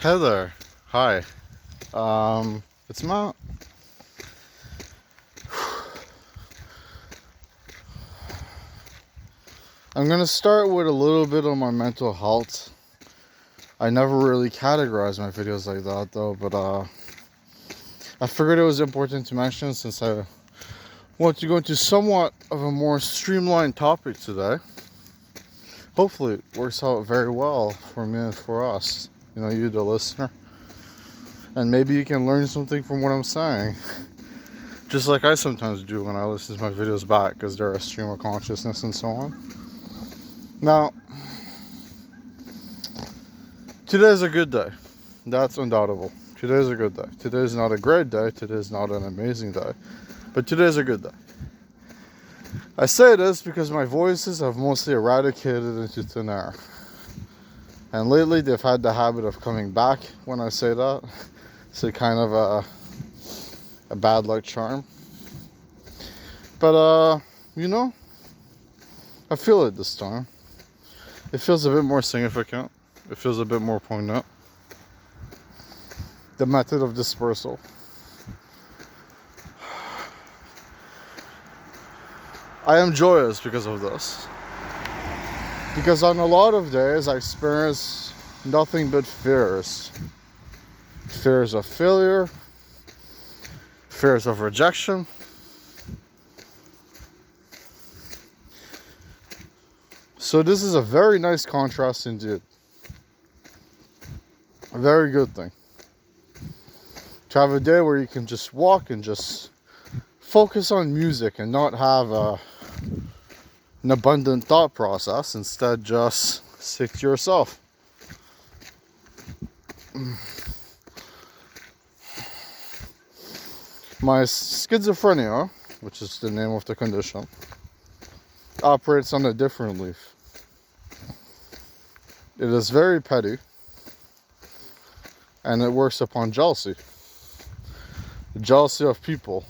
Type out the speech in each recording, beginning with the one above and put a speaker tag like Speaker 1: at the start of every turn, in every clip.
Speaker 1: Hey there. Hi. It's Matt. I'm gonna start with a little bit on my mental health. I never really categorize my videos like that though, but I figured it was important to mention since I want to go into somewhat of a more streamlined topic today. Hopefully it works out very well for me and for us. You the listener. And maybe you can learn something from what I'm saying. Just like I sometimes do when I listen to my videos back, because they're a stream of consciousness and so on. Now, today's a good day. That's undoubtable. Today's a good day. Today's not a great day. Today's not an amazing day. But today's a good day. I say this because my voices have mostly eradicated into thin air. And lately they've had the habit of coming back when I say that. It's kind of a bad luck charm. But, I feel it this time. It feels a bit more significant. It feels a bit more poignant. The method of dispersal. I am joyous because of this. Because on a lot of days I experience nothing but fears. Fears of failure. Fears of rejection. So this is a very nice contrast indeed. A very good thing. To have a day where you can just walk and just focus on music and not have an abundant thought process. Instead, just stick to yourself. My schizophrenia, which is the name of the condition, operates on a different leaf. It is very petty, and it works upon jealousy. The jealousy of people.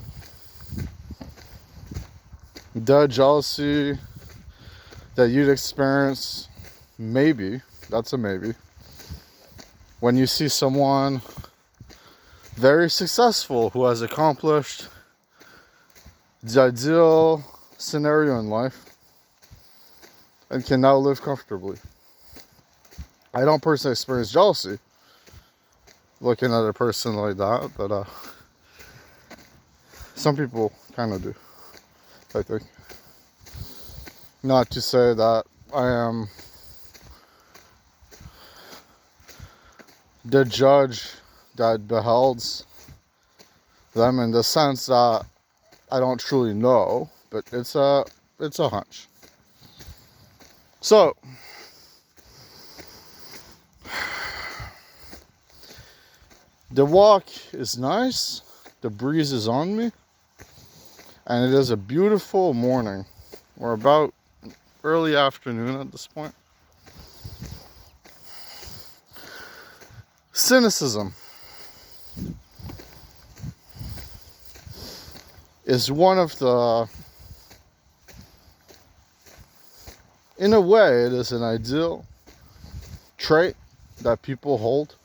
Speaker 1: The jealousy that you'd experience, maybe, that's a maybe, when you see someone very successful who has accomplished the ideal scenario in life and can now live comfortably. I don't personally experience jealousy looking at a person like that, but some people kind of do, I think. Not to say that I am the judge that beholds them in the sense that I don't truly know, but it's a hunch. So, the walk is nice, the breeze is on me, and it is a beautiful morning. We're about early afternoon at this point. Cynicism is one of the, in a way, it is an ideal trait that people hold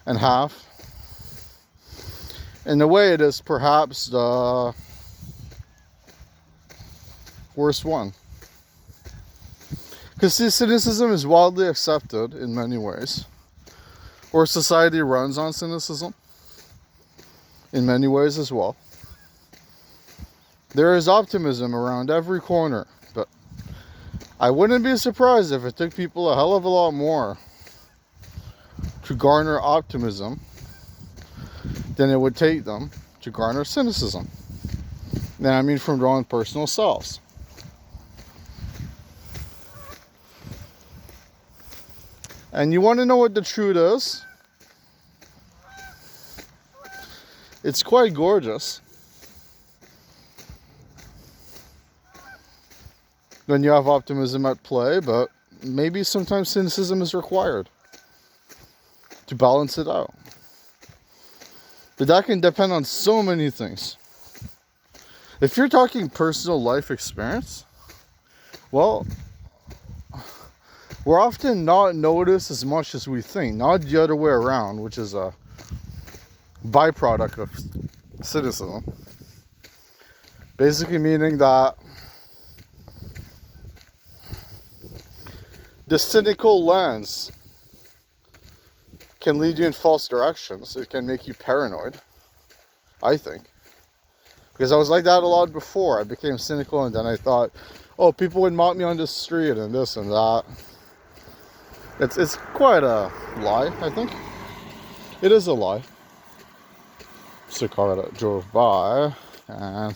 Speaker 1: and have. In a way, it is perhaps the worst one. Because cynicism is widely accepted in many ways. Or society runs on cynicism in many ways as well. There is optimism around every corner, but I wouldn't be surprised if it took people a hell of a lot more to garner optimism than it would take them to garner cynicism. And I mean from their own personal selves. And you want to know what the truth is? It's quite gorgeous when you have optimism at play, but maybe sometimes cynicism is required to balance it out. But that can depend on so many things. If you're talking personal life experience, well, we're often not noticed as much as we think, not the other way around, which is a byproduct of cynicism. Basically meaning that the cynical lens can lead you in false directions. It can make you paranoid, I think. Because I was like that a lot before. I became cynical and then I thought, oh, people would mock me on the street and this and that. It's quite a lie, I think. It is a lie. It's a car that drove by and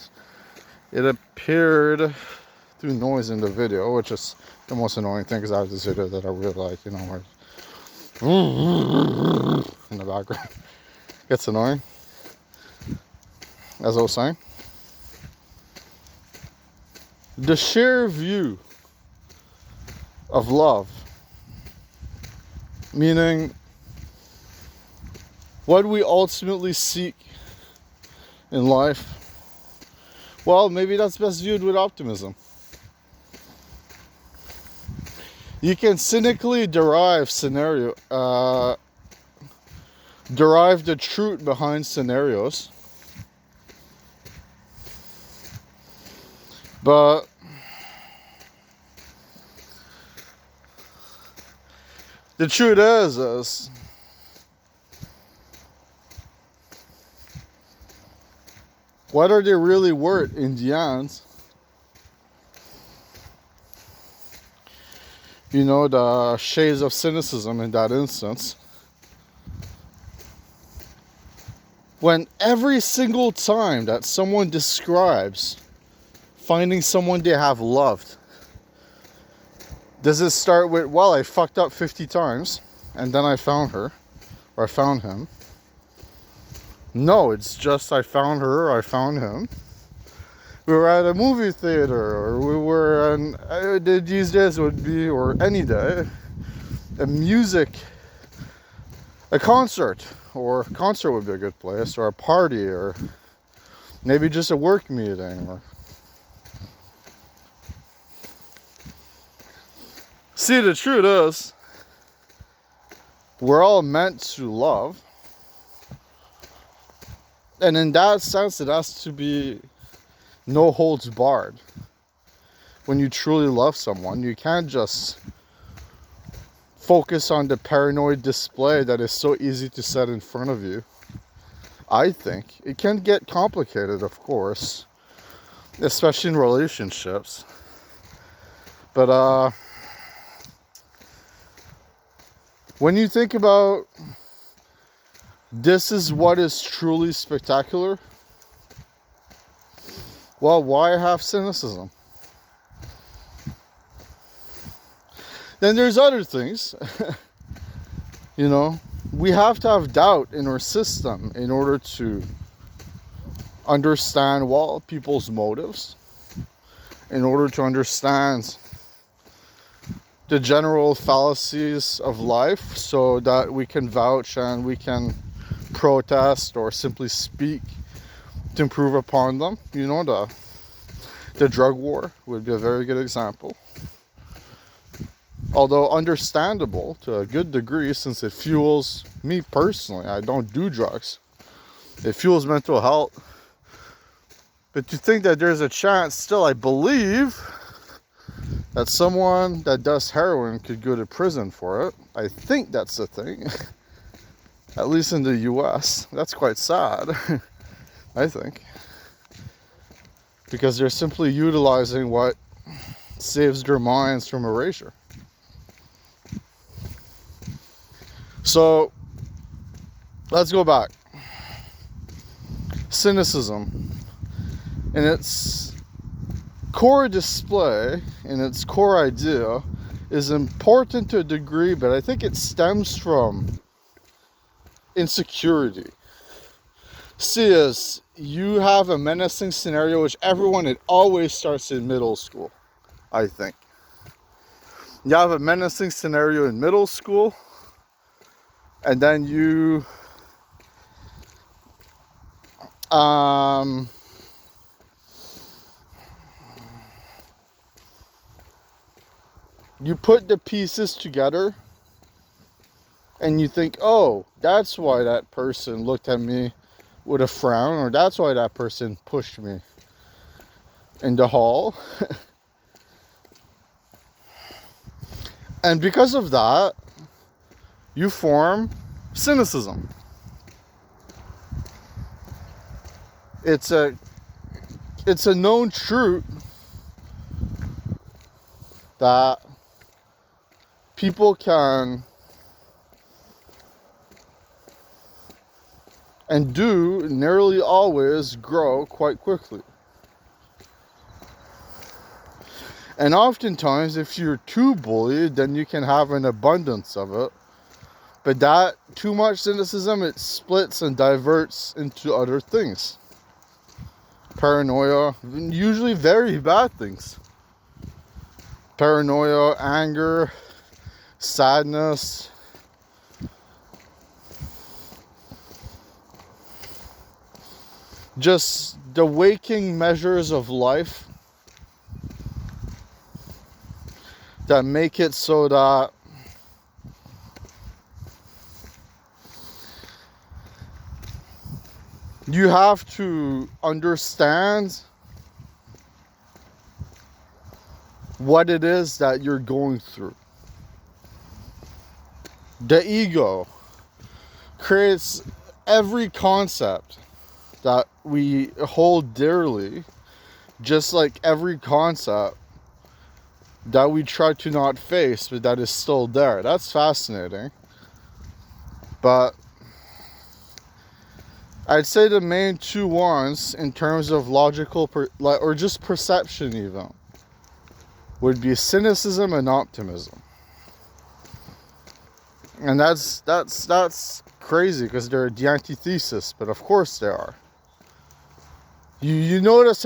Speaker 1: it appeared through noise in the video, which is the most annoying thing because I have this video that I really like, you know, where in the background. It's annoying. As I was saying, the sheer view of love, meaning what we ultimately seek in life, well, maybe that's best viewed with optimism. You can cynically derive the truth behind scenarios, but the truth is what are they really worth in the end? You know, the shades of cynicism in that instance. When every single time that someone describes finding someone they have loved, does it start with, well, I fucked up 50 times and then I found her or I found him? No, it's just I found her or I found him. We were at a movie theater, or we were on, these days would be, or any day, a concert, or a concert would be a good place, or a party, or maybe just a work meeting. Or... See, the truth is, we're all meant to love, and in that sense, it has to be no holds barred. When you truly love someone, you can't just focus on the paranoid display that is so easy to set in front of you. I think it can get complicated, of course, especially in relationships. But when you think about this is what is truly spectacular, well, why have cynicism? Then there's other things. You know, we have to have doubt in our system in order to understand, well, people's motives, in order to understand the general fallacies of life, so that we can vouch and we can protest or simply speak to improve upon them. You know, the drug war would be a very good example. Although understandable to a good degree, since it fuels me personally. I don't do drugs. It fuels mental health. But to think that there's a chance, still I believe that someone that does heroin could go to prison for it. I think that's the thing. At least in the US. That's quite sad. I think. Because they're simply utilizing what saves their minds from erasure. So, let's go back. Cynicism, in its core display, in its core idea, is important to a degree, but I think it stems from insecurity. See, as you have a menacing scenario, which it always starts in middle school, I think. You have a menacing scenario in middle school, and then you you put the pieces together and you think, oh, that's why that person looked at me with a frown, or that's why that person pushed me in the hall. And because of that, you form cynicism. It's a known truth that people can and do nearly always grow quite quickly. And oftentimes, if you're too bullied, then you can have an abundance of it. But that too much cynicism, it splits and diverts into other things. Paranoia, usually very bad things. Paranoia, anger, sadness. Just the waking measures of life that make it so that you have to understand what it is that you're going through. The ego creates every concept that we hold dearly, just like every concept that we try to not face, but that is still there. That's fascinating. But I'd say the main two ones in terms of logical or just perception even would be cynicism and optimism. And that's crazy because they're the antithesis, but of course they are. You notice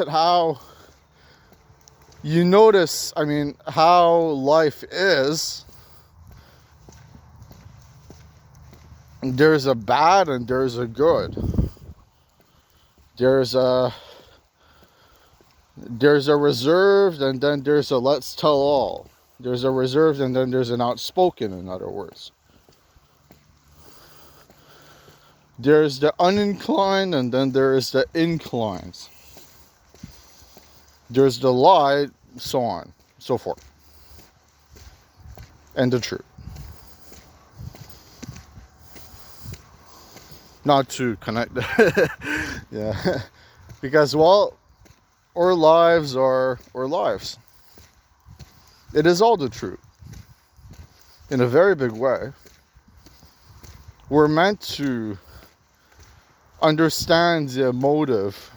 Speaker 1: how life is. There's a bad and there's a good. There's a reserved and then there's a let's tell all. There's a reserved and then there's an outspoken, in other words. There's the uninclined and then there is the inclines. There's the lie, so on, so forth. And the truth. Not to connect. Yeah. Because, well, our lives are our lives. It is all the truth. In a very big way. We're meant to understand the emotive,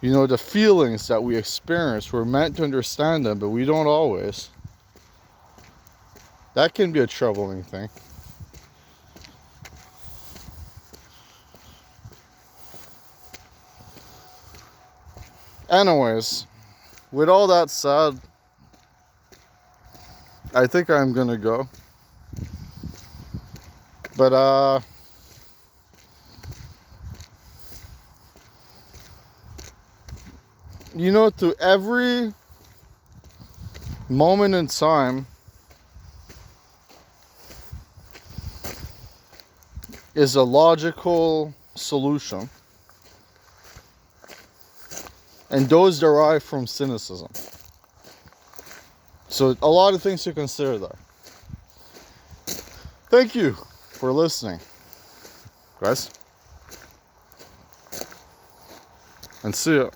Speaker 1: the feelings that we experience. We're meant to understand them, but we don't always. That can be a troubling thing. Anyways, with all that said, I think I'm gonna go. But to every moment in time is a logical solution. And those derive from cynicism. So a lot of things to consider there. Thank you for listening, guys. And see ya.